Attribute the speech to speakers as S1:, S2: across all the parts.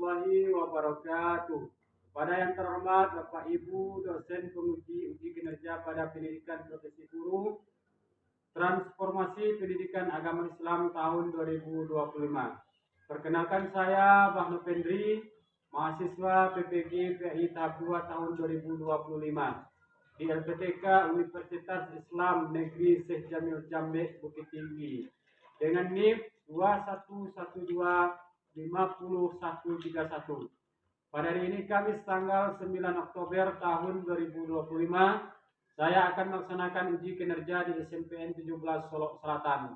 S1: warahmatullahi wabarakatuh. Pada yang terhormat Bapak Ibu dosen penguji uji kinerja pada pendidikan profesi guru transformasi pendidikan agama Islam tahun 2025. Perkenalkan saya Bang Nopendri, mahasiswa PPG PAI tahap 2 tahun 2025 di LPTK Universitas Islam Negeri Syekh Jamil Jambe Bukit Tinggi dengan NIP 2112503131. Pada hari ini Kamis tanggal 9 Oktober tahun 2025, saya akan melaksanakan uji kinerja di SMPN 17 Solok Selatan.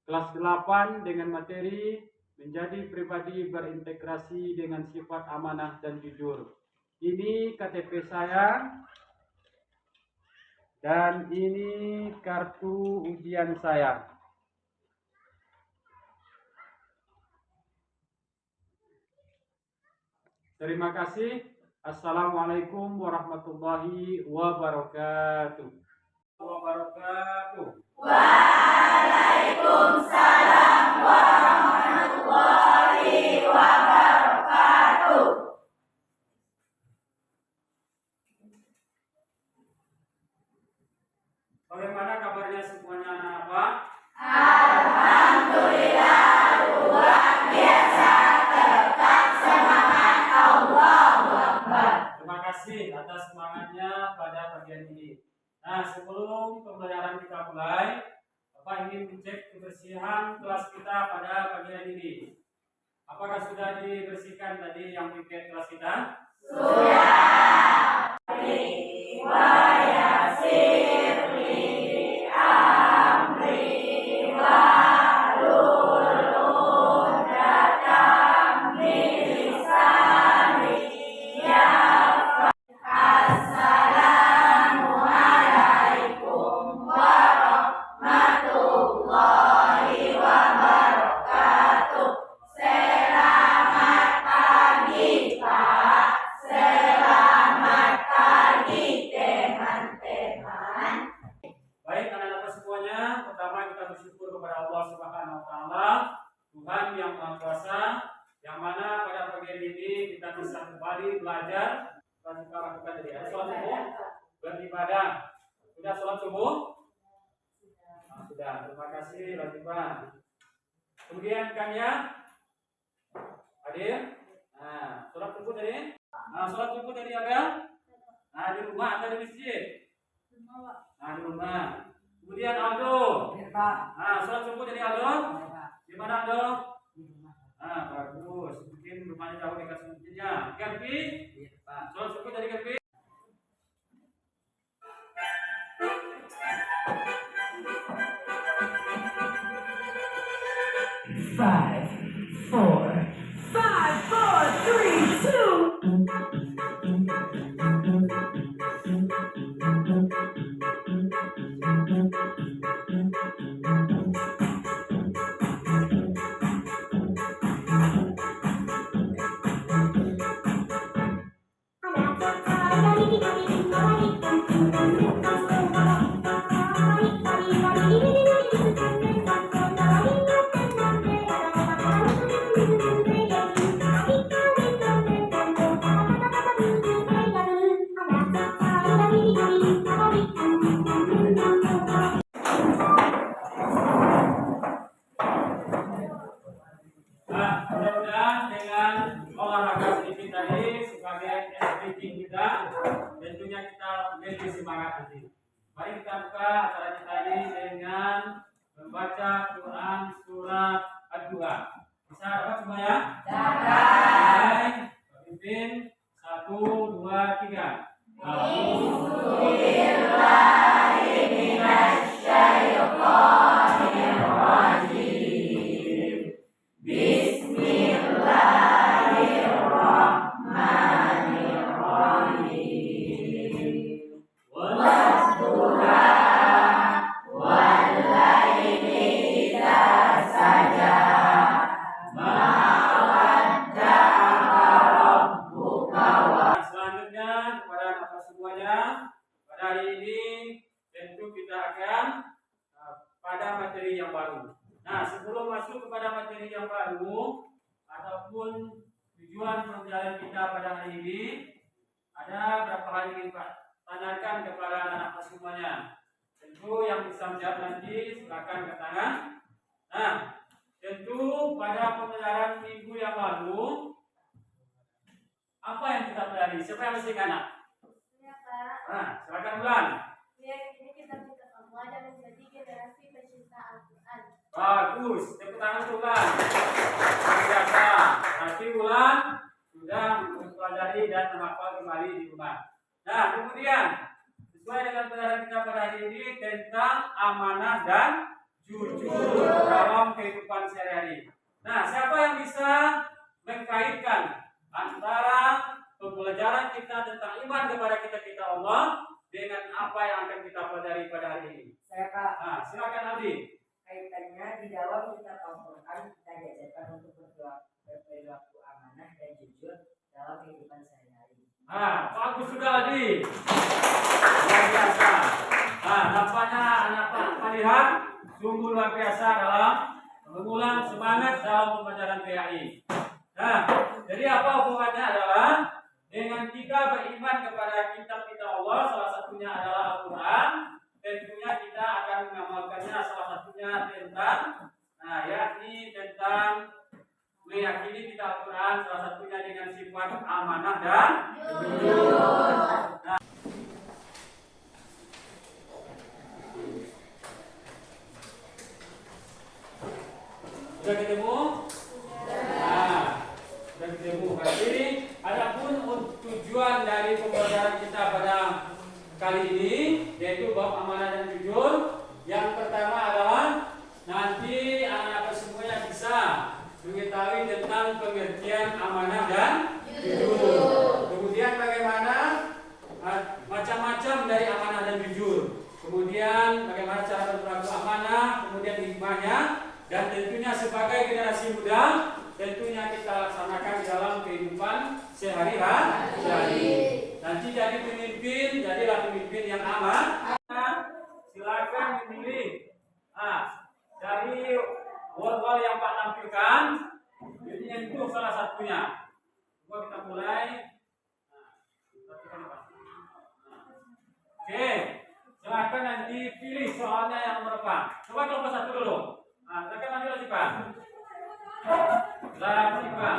S1: Kelas 8 dengan materi menjadi pribadi berintegrasi dengan sifat amanah dan jujur. Ini KTP saya dan ini kartu ujian saya. Terima kasih. Assalamualaikum warahmatullahi wabarakatuh.
S2: Waalaikumsalam warahmatullahi wabarakatuh.
S1: Bagaimana kabarnya semuanya anak-anak?
S2: Alhamdulillah luar biasa, tetap semangat, Allahu Akbar.
S1: Terima kasih atas semangatnya pada bagian ini. Nah, sebelum pembelajaran kita mulai, Bapak ingin mengecek kebersihan kelas kita pada bagian ini. Apakah sudah dibersihkan tadi yang piket kelas kita?
S2: Sudah. Wa yasirli amri wahlul uqdatam min lisani yafqahu. Assalamualaikum warahmatullahi wabarakatuh. Selamat pagi Pak, selamat pagi teman-teman.
S1: Baik anak-anak semuanya, pertama kita bersyukur kepada Allah Subhanahu wa taala, Tuhan yang Maha Kuasa, yang mana pada pagi ini kita bisa kembali belajar dan kita lakukan tadi sholat subuh, beribadah. Sudah sholat subuh? Nah, sudah. Terima kasih Latifah. Kemudian kan ya, hadir. Nah, sholat subuh tadi. Nah, sholat subuh tadi ada? Nah, di rumah atau di masjid? Nah, di rumah. Kemudian Aldo. Nah, sholat subuh dari Aldo. Di mana Aldo? Nah, bagus. Mungkin rumahnya jauh dekat masjidnya. Gerpi? Sholat subuh dari Gerpi.
S3: Five, four, 3, 2.
S1: Nah, mudah-mudahan dengan olahraga sedikit tadi sebagai speaking kita, tentunya kita lebih semangat nanti. Mari kita buka acara kita ini dengan membaca Quran surat Ad-Duha. Bisa dapat semua ya? Dapat. Pimpin 1, 2, 3. Selanjutnya kepada anak semuanya, pada hari ini tentu kita akan pada materi yang baru. Nah, sebelum masuk kepada materi yang baru ataupun tujuan pembelajaran kita pada hari ini. Ada berapa hal yang ingin Pak tanyakan kepada anak-anak semuanya? Tentu yang bisa menjawab nanti silakan ke tangan. Nah, tentu pada pembelajaran minggu yang lalu apa yang kita pelajari? Siapa yang masih ingat?
S2: Ya, Pak.
S1: Nah, silakan ulang.
S2: Ya, ini kita semuanya menjadi generasi pecinta Al-Quran.
S1: Bagus, tepuk tangan untuk Ulan. Luar biasa. Nanti Ulan sudah mempelajari dan menghafal kembali di rumah. Nah, kemudian sesuai dengan pelajaran kita pada hari ini tentang amanah dan jujur dalam kehidupan sehari-hari. Nah, siapa yang bisa mengkaitkan antara pembelajaran kita tentang iman kepada kita Allah dengan apa yang akan kita pelajari pada hari ini?
S4: Saya Kak,
S1: Nah, silakan Aldi.
S4: kaitannya di dalam kitab Al-Quran kita diajarkan untuk berperilaku amanah dan jujur dalam kehidupan sehari-hari.
S1: Nah, bagus juga Aldi. Luar biasa. Nah, nampaknya anak Pak lihat sungguh luar biasa dalam mengulang semangat dalam pembelajaran PAI. Nah, jadi apa hubungannya adalah dengan kita beriman kepada kitab-kitab Allah, salah satunya adalah Al-Quran. Tentunya kita akan mengamalkannya, salah satunya tentang, yakni tentang meyakini kitab Al-Quran, salah satunya dengan sifat amanah dan jujur. Nah, sudah ketemu? Nah, sudah ketemu. Berarti adapun tujuan dari pembelajaran kita pada kali ini yaitu bab amanah dan jujur. Yang pertama adalah nanti anak-anak semuanya bisa mengetahui tentang pengertian amanah dan jujur. Kemudian bagaimana macam-macam dari amanah dan jujur. Kemudian bagaimana cara berperilaku amanah, kemudian hikmahnya, dan tentunya sebagai generasi muda tentunya kita laksanakan di dalam kehidupan sehari-hari. Nanti jadi pemimpin, jadilah pemimpin yang aman. Silakan memilih dari wall yang Pak tampilkan. Ini itu salah satunya. Coba kita mulai. Oke, silakan nanti pilih soalnya yang nomor apa. Coba kelompok satu dulu. Silakan maju lagi Pak. Lagi Pak.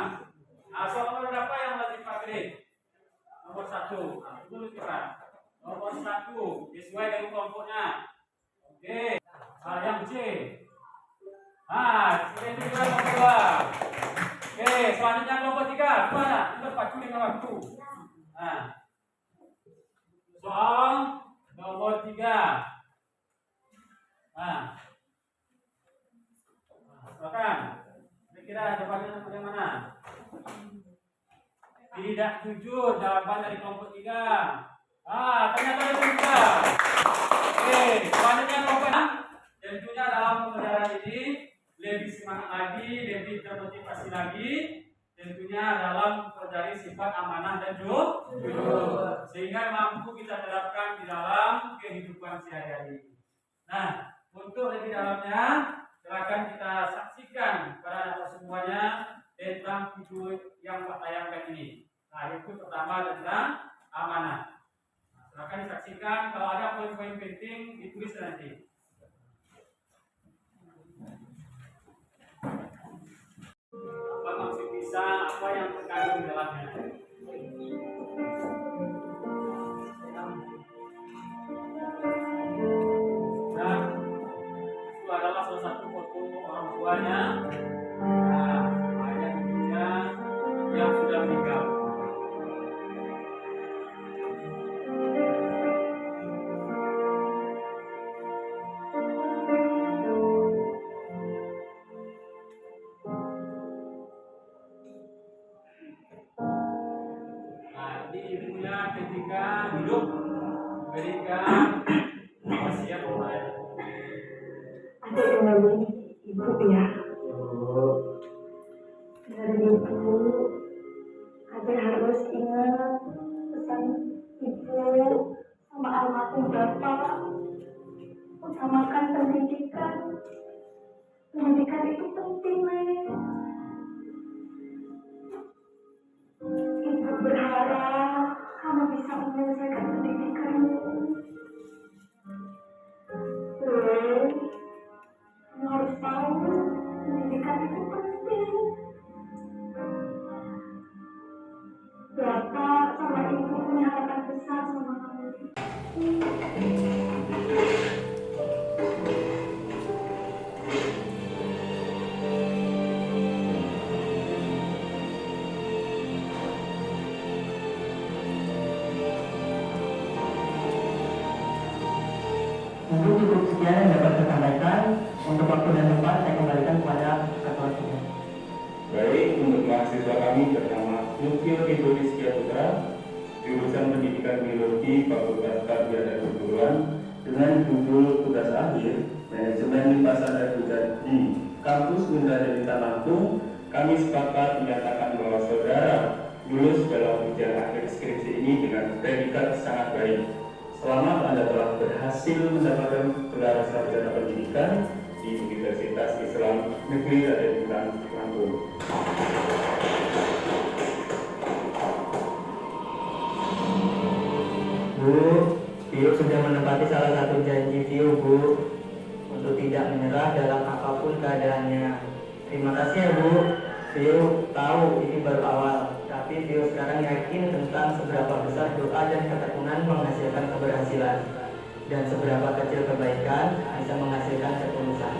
S1: Soal nomor berapa yang lagi Pak pilih? Nomor 1. Dulu kita. Nomor 1 sesuai dengan kelompoknya. Oke. Yang C. Ini juga nomor 2. Oke, selanjutnya kelompok 3. Gimana? Kita pacu dengan waktu. Soal nomor 3. Silakan. Kira-kira jawabannya bagaimana? Tidak jujur, jawaban dari kelompok 3. Ternyata itu juga. Oke, selanjutnya kelompok 6. Tentunya dalam pembelajaran ini lebih semangat lagi, lebih termotivasi lagi. Tentunya dalam mempelajari sifat amanah dan jujur, sehingga mampu kita terapkan di dalam kehidupan sehari-hari. Nah, untuk lebih dalamnya, silakan kita saksikan para anak semuanya tentang video yang Pak tayangkan ini. Itu pertama tentang amanah. Silakan disaksikan. Kalau ada poin-poin penting ditulis nanti. Apa maksud bisa? Apa yang terkandung dalamnya? Dan itu adalah salah satu foto orang tuanya. Ayah ibunya yang sudah meninggal. Ini ibunya ketika hidup berikan wasiat kepada
S5: Aku selalu ibu ya. Dari ibu, ada harus ingat pesan ibu sama almarhum bapak. Utamakan pendidikan. Pendidikan itu penting, Nek.
S6: Mungkin cukup sekian yang dapat saya sampaikan. Untuk waktu dan tempat saya kembalikan kepada Ketua Sidang.
S7: Baik, untuk mahasiswa kami bernama Nukil Indonesia Putra, jurusan Pendidikan Biologi Fakultas Tarbiyah dan Perguruan, dengan judul tugas akhir Manajemen Limpasan dan Hujan di Kampus Undan Delita Lampung, kami sepakat menyatakan bahwa saudara lulus dalam ujian akhir skripsi ini dengan predikat sangat baik. Selamat, Anda telah berhasil mendapatkan gelar sarjana pendidikan di Universitas Islam Negeri Raden Intan Lampung.
S6: Bu, Vio sudah menempati salah satu janji Vio, Bu, untuk tidak menyerah dalam apapun keadaannya. Terima kasih ya, Bu. Vio tahu ini baru awal, tapi Vio sekarang yakin tentang seberapa besar doa dan ketekunan menghasilkan keberhasilan, dan seberapa kecil kebaikan bisa menghasilkan ketulusan.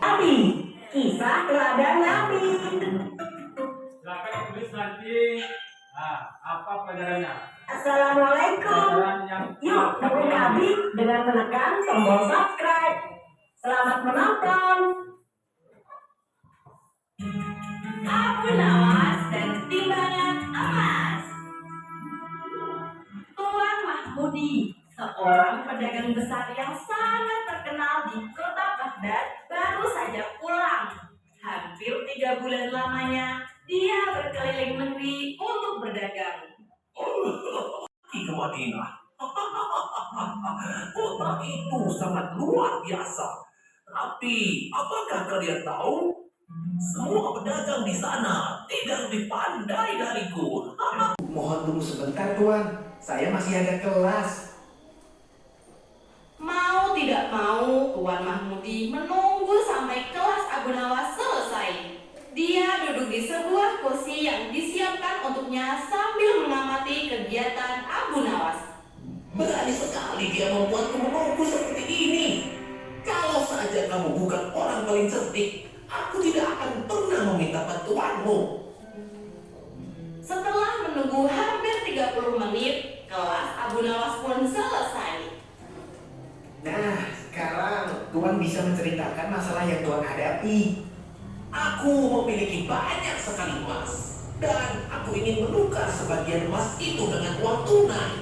S3: Nabi, kisah teladan Nabi.
S1: Silakan tulis nanti. Apa pelajarannya?
S3: Assalamualaikum.
S1: Pelajaran yang
S3: Yuk, dukung kami dengan menekan tombol subscribe. Selamat menonton. Abu Nawas dan timbangan emas. Tuan Mahmudi, seorang pedagang besar yang sangat terkenal di kota Baghdad, baru saja pulang. Hampir 3 bulan lamanya, dia berkeliling negeri untuk berdagang.
S8: Ke Madinah. Kota itu sangat luar biasa. Tapi, apakah kalian tahu? Semua pedagang di sana tidak lebih pandai dariku.
S9: Mohon tunggu sebentar, Tuan. Saya masih ada kelas.
S3: Mau tidak mau, Tuan Mahmudi menunggu sampai kelas Abu Nawas selesai. Dia duduk di sebuah kursi yang disiapkan untuknya sambil mengamati kegiatan Abu Nawas.
S8: Berani sekali dia membuatku menunggu seperti ini. Kalau saja kamu bukan orang paling cerdik, aku tidak akan pernah meminta bantuanmu.
S3: Setelah menunggu hampir 30 menit, kelas Abu Nawas pun selesai.
S9: Nah, sekarang Tuan bisa menceritakan masalah yang Tuan hadapi.
S8: Aku memiliki banyak sekali emas. Dan aku ingin menukar sebagian emas itu dengan uang tunai.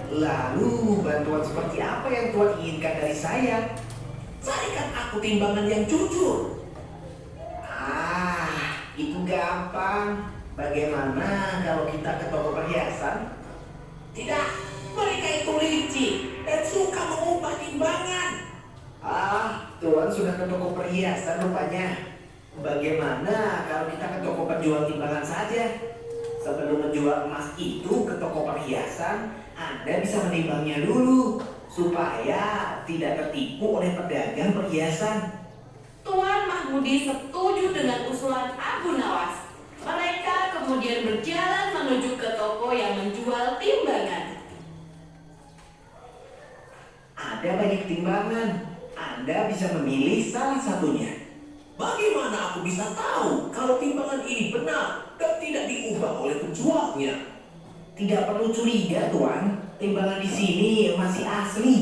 S9: Lalu bantuan seperti apa yang Tuan inginkan dari saya?
S8: Carikan aku timbangan yang jujur.
S9: Itu gampang. Bagaimana kalau kita ke toko perhiasan?
S8: Tidak, mereka itu licik dan suka mengubah timbangan.
S9: Tuan sudah ke toko perhiasan rupanya. Bagaimana kalau kita ke toko penjual timbangan saja? Sebelum menjual emas itu ke toko perhiasan, Anda bisa menimbangnya dulu supaya tidak tertipu oleh pedagang perhiasan.
S3: Tuan Mahmudi setuju dengan usulan Abu Nawas. Mereka kemudian berjalan menuju ke toko yang menjual timbangan.
S9: Ada banyak timbangan. Anda bisa memilih salah satunya.
S8: Bagaimana aku bisa tahu kalau timbangan ini benar dan tidak diubah oleh penjualnya?
S9: Tidak perlu curiga, Tuan. Timbangan di sini masih asli.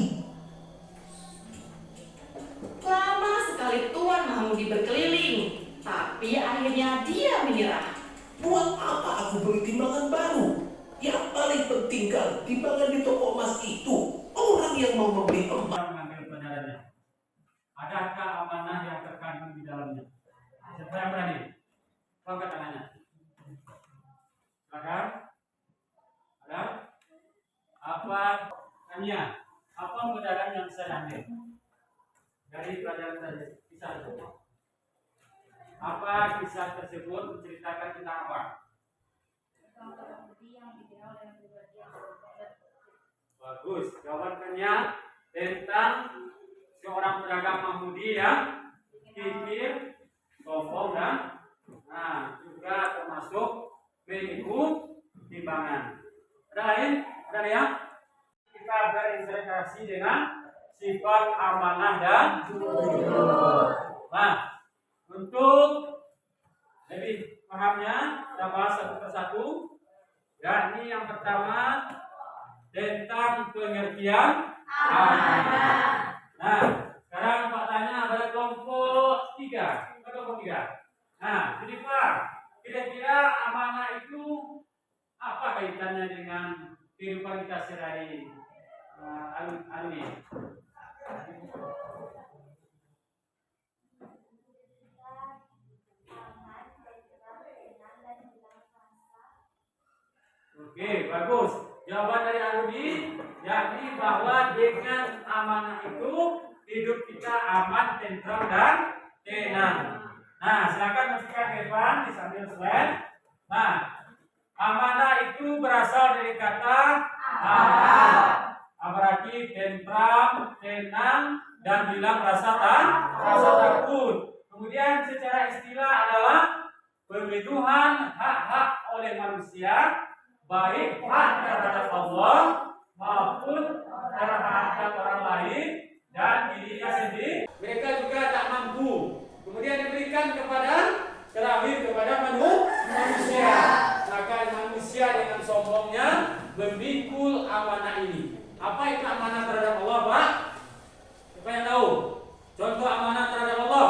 S3: Lama sekali Tuan Mahmudi berkeliling, tapi akhirnya dia menyerah.
S8: Buat apa aku beli timbangan baru? Yang paling penting kan timbangan di toko emas itu orang yang mau membeli emas.
S1: mengambil pelajarannya. Adakah amanah yang terkandung di dalamnya? Siapa yang berani? Angkat tangannya. Silakan. Ada? Apa tanya? Apa pelajaran yang saya ambil dari pelajaran tadi? Kisah itu. Apa kisah tersebut menceritakan tentang apa? Bagus. Jawabannya tentang seorang pedagang Mahmudi yang kikir, sombong dan juga termasuk menipu timbangan. Ada lain? Ada yang? Kita berinteraksi dengan sifat amanah dan jujur. Nah, untuk lebih pahamnya, kita bahas satu persatu. Yakni yang pertama tentang pengertian amanah. Nah, sekarang Pak tanya pada kelompok 3. Kelompok 3. Nah, jadi Pak, kira-kira amanah itu apa kaitannya dengan kehidupan kita sehari-hari? Aluni. Oke, bagus. Jawaban dari Aluni yakni bahwa dengan amanah itu hidup kita aman, tentram dan tenang. Nah, silakan masukkan ke depan disambil slide. Nah, amanah itu berasal dari kata aman. Berarti tentram, tenang, dan hilang rasa takut. Kemudian secara istilah adalah pemenuhan hak-hak oleh manusia, baik hak terhadap Allah maupun terhadap orang lain dan dirinya sendiri. Mereka juga tak mampu. Kemudian diberikan terakhir kepada manusia. Maka manusia dengan sombongnya memikul amanah ini. Apa itu amanah terhadap Allah, Pak? Siapa yang tahu? Contoh amanah terhadap Allah.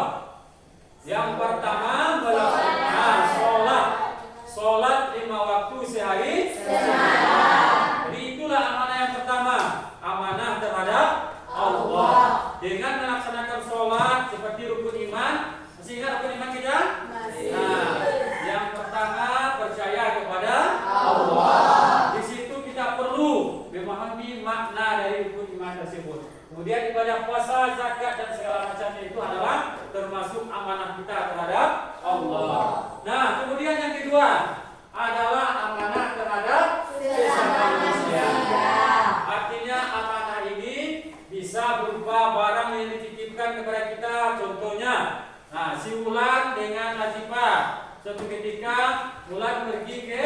S1: Yang pertama melaksanakan sholat 5 waktu sehari. Jadi itulah amanah yang pertama, amanah terhadap Allah. Dengan melaksanakan sholat seperti rukun iman. Masih ingat rukun iman kita? Nah, yang pertama percaya kepada Allah. Di situ kita perlu memahami makna dari rukun iman tersebut. Kemudian ibadah puasa, zakat dan segala macamnya itu adalah termasuk amanah kita terhadap Allah. Nah, kemudian yang kedua adalah amanah terhadap sesama manusia. Artinya amanah ini bisa berupa barang yang dititipkan kepada kita. Contohnya, nah, si Wulan dengan Latifah suatu ketika Wulan pergi ke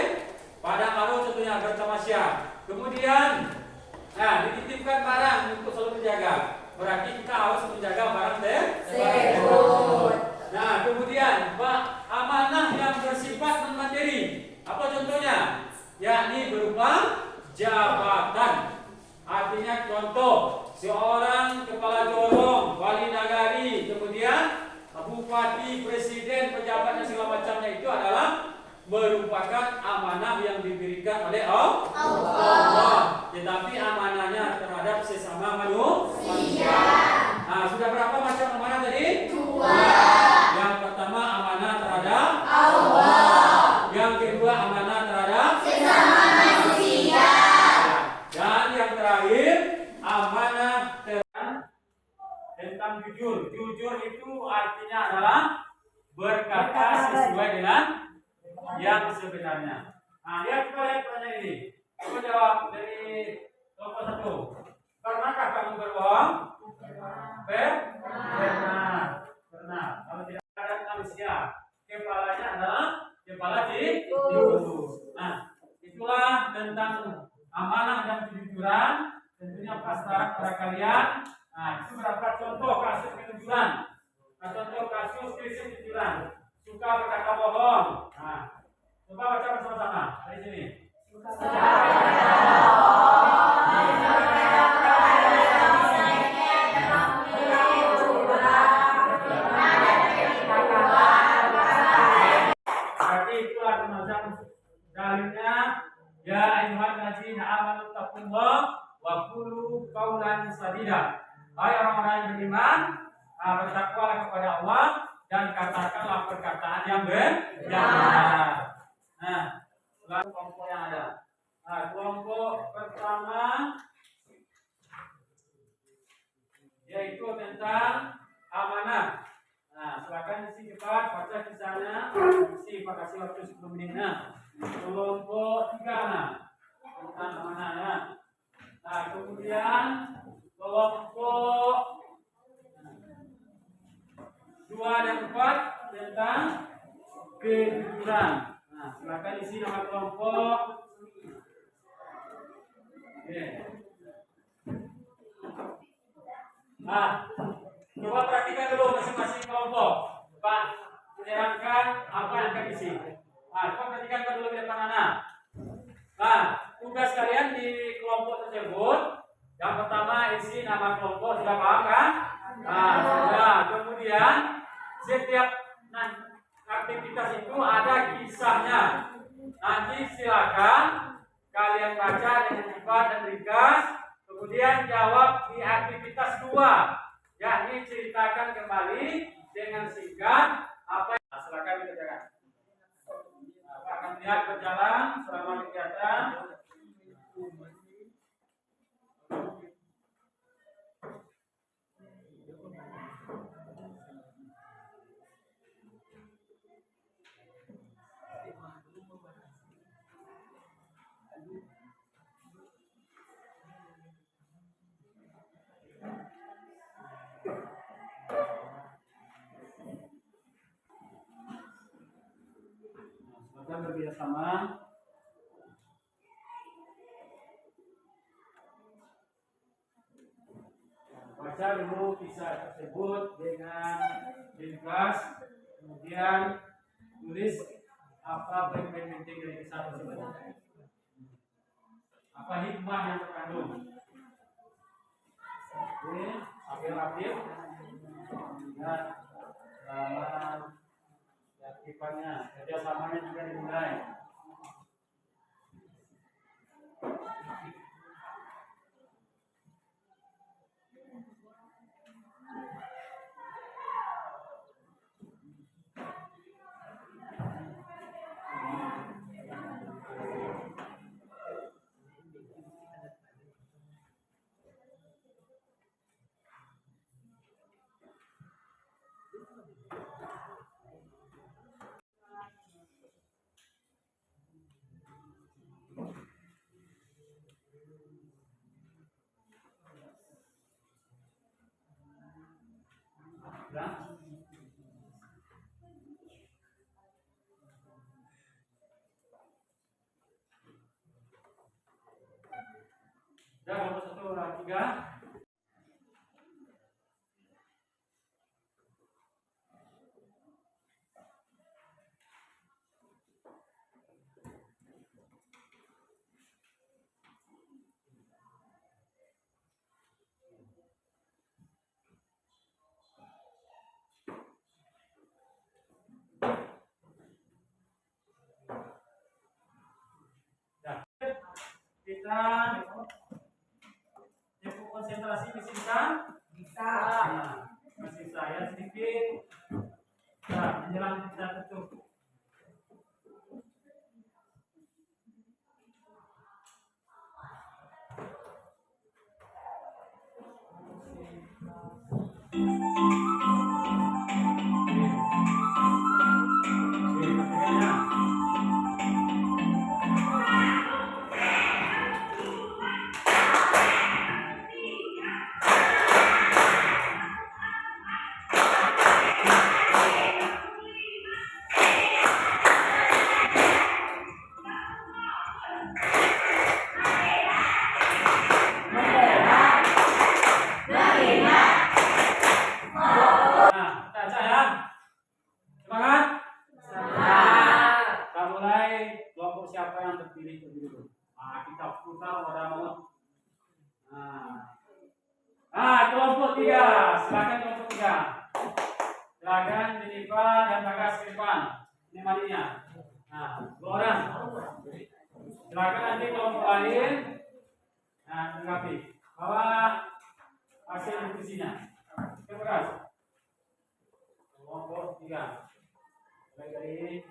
S1: Padang Aro contohnya bertamasya. Kemudian dititipkan barang untuk selalu menjaga. Berarti kita harus menjaga barang tersebut. Nah, kemudian amanah yang bersifat non-materi. Apa contohnya? Yakni berupa jabatan. Artinya contoh seorang kepala jorong, wali nagari, kemudian bupati, presiden, pejabat dan segala macamnya itu adalah merupakan amanah yang diberikan oleh Allah. Tetapi amanahnya terhadap sesama manusia. Nah, sudah berapa macam amanah tadi? 2. Yang pertama amanah terhadap Allah. Yang kedua amanah terhadap sesama manusia. Dan yang terakhir amanah tentang jujur. Jujur itu artinya adalah berkata sesuai dengan yang sebenarnya. Nah, lihat pertanyaan ini. Coba jawab dari kelompok 1. Pernahkah kamu berbohong? Pernah. Kalau tidak ada manusia, kepalanya adalah kepala tikus. Nah, itulah tentang amanah dan kejujuran. Tentunya pasrah kepada kalian. Nah, itu beberapa contoh kasus kejujuran. Contoh kasus krisis kejujuran. Suka berkata bohong. Nah, coba baca bersama-sama dari sini. Berarti itulah semacam dalilnya. Ya ayyuhan ladzina amanu taqullaha wa qulu qawlan sadida. Hai orang-orang yang beriman, bertakwalah kepada Allah dan katakanlah perkataan yang benar. Nah, kelompok yang ada. Nah, kelompok pertama yaitu tentang amanah. Nah, silakan isi cepat baca kisahnya. Kasih waktu 10 menit. Nah, kelompok 3 tentang amanah. Nah, kemudian kelompok 2 dan 4 tentang kejujuran. Nah, silakan isi nama kelompok. Oke. Nah, coba perhatikan dulu masing-masing kelompok. Pak, menerangkan apa yang akan isi. perhatikan dulu di depan anak. Nah, tugas kalian di kelompok tersebut, yang pertama isi nama kelompok, sudah paham kan? Nah, sudah. Kemudian setiap aktivitas itu ada kisahnya. Nanti silakan kalian baca dengan cepat dan ringkas. Kemudian jawab di aktivitas 2, yakni ceritakan kembali dengan singkat apa yang silakan dikerjakan. Apa akan lihat berjalan selama kegiatan. Silakan bekerjasama. Baca dulu kisah tersebut dengan ringkas, kemudian tulis apa poin-poin penting dari kisah tersebut. Apa hikmah yang terkandung. Oke, apel-apel dan selama aktifannya, kerjasamanya juga dimulai. Ya. Dan nomor 1 orang 3. Kita cukup konsentrasi di sisa? Bisa. Nah, masih saya sedikit. Nah, menjelang kita tutup. Kelompok 3, silakan kelompok 3. Silakan Jennifer dan Bagas ke depan. Ini maninya. Nah, 2 orang. Silakan nanti kelompok lain. Nah, tanggapi. Bawa hasil diskusinya. Terima kasih. Kelompok 3. Mulai dari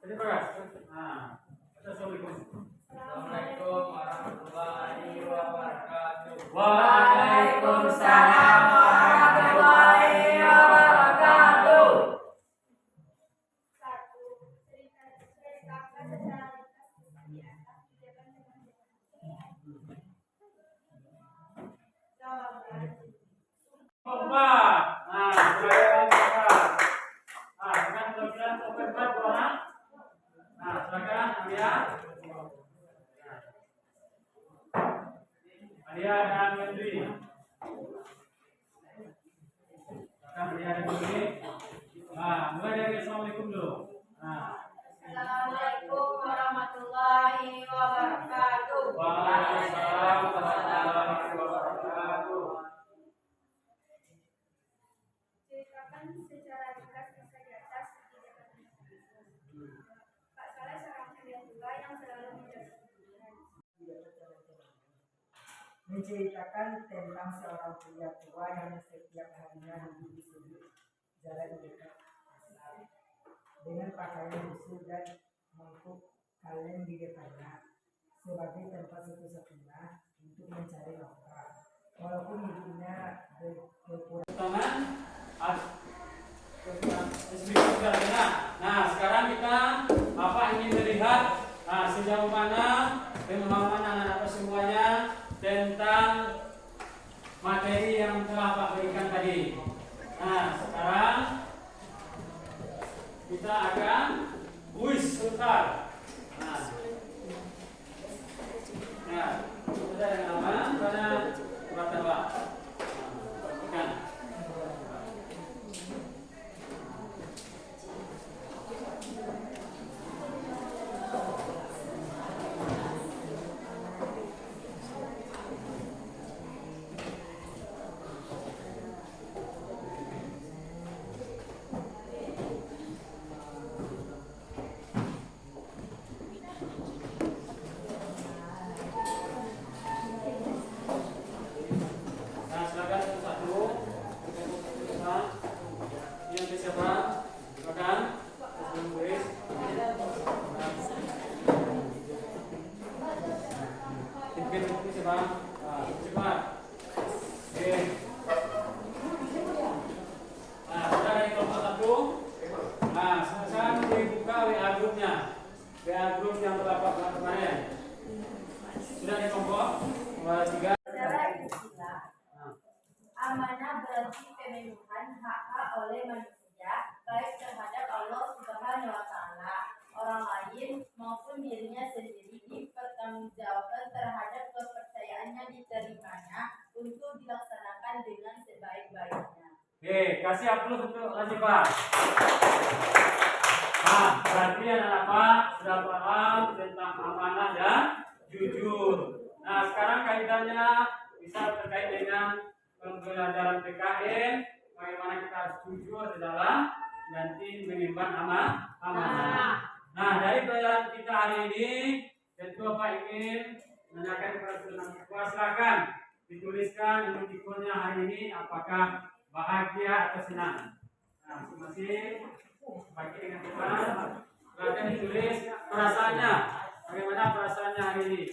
S1: terima kasih. Nah, assalamualaikum.
S10: Assalamualaikum warahmatullahi wabarakatuh.
S3: Waalaikumsalam warahmatullahi wabarakatuh.
S2: 1. Ceritakan secara ringkas kisah di atas kegiatan dengan jawaban.
S1: Keempat. Nah, silakan keempat. Nah, dengan kemudian keempat 2 orang. Nah, silakan Alia. Alia dan Wendy. Kan ada dulu. Nah, mulai dari assalamualaikum dulu. Nah.
S2: Assalamualaikum warahmatullahi wabarakatuh.
S1: Waalaikumsalam warahmatullahi wabarakatuh.
S2: Ceritakan secara ringkas kisah di atas kebijakan. Pak Saleh seorang pria tua yang selalu menjaga kebersihan.
S4: Menceritakan tentang seorang pria tua yang setiap harinya duduk di sudut jalan di dekat pasar dengan pakaian busuk dan mangkuk kaleng di depannya sebagai tempat satu-satunya untuk mencari nafkah. Walaupun hidupnya berkurang.
S1: Nah, sekarang kita ingin melihat sejauh mana pemahaman anak-anak semuanya tentang materi yang telah Pak berikan tadi. Nah, sekarang kita akan kuis sebentar. Nah, sudah dengan aman pada uratan Pak. Perhatikan.
S2: Amanah berarti pemenuhan hak-hak oleh manusia baik terhadap Allah Subhanahu wa Ta'ala, orang lain maupun dirinya sendiri dipertanggungjawabkan terhadap kepercayaannya diterimanya untuk dilaksanakan dengan sebaik-baiknya.
S1: Oke, kasih aplaus untuk Lazifah. Nah, berarti anak-anak sudah paham tentang amanah dan jujur. Nah, sekarang kaitannya bisa terkait dengan pembelajaran PKN, bagaimana kita harus jujur di dalam nanti mengemban amanah. Nah, dari pelajaran kita hari ini, tentu Bapak ingin menanyakan kepada saudara, silakan dituliskan emotikonnya hari ini, apakah bahagia atau senang. Nah, masing-masing bagi dengan Tuhan, silakan ditulis perasaannya, bagaimana perasaannya hari ini.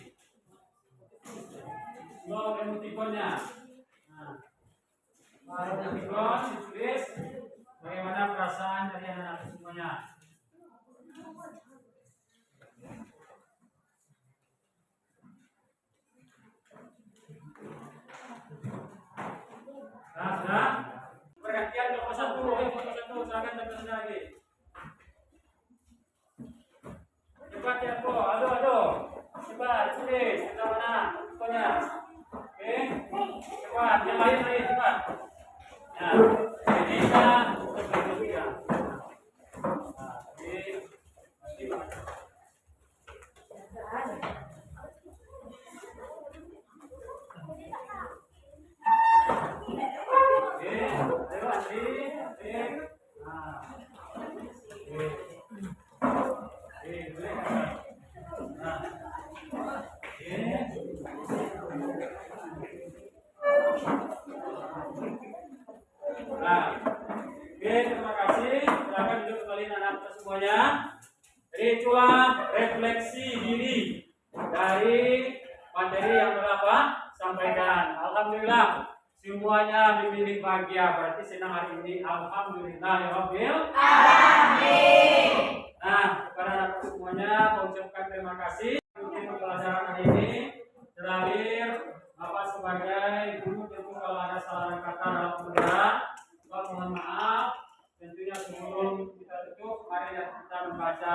S1: Lo emotikonnya. Emotikon ditulis bagaimana perasaan dari anak-anak semuanya. Nah, sudah perhatian nomor 1, silakan terus lagi. Cepat ya Po, aduh, cepat tulis kita mana pokoknya. Oke, cepat, yang lain cepat. Nah, ini kan berikutnya. Nah, ini terima kasih. Silakan duduk kembali anak-anak semuanya. Ritual refleksi diri dari materi yang telah Pak sampaikan. Alhamdulillah semuanya memilih bahagia, berarti senang hari ini. Alhamdulillahirabbil alamin. Nah, kepada anak semuanya mengucapkan terima kasih untuk pembelajaran hari ini. Terakhir, Bapak sebagai guru tentu kalau ada salah kata dalam pembelajaran, Bapak mohon maaf. Tentunya sebelum kita tutup, mari kita membaca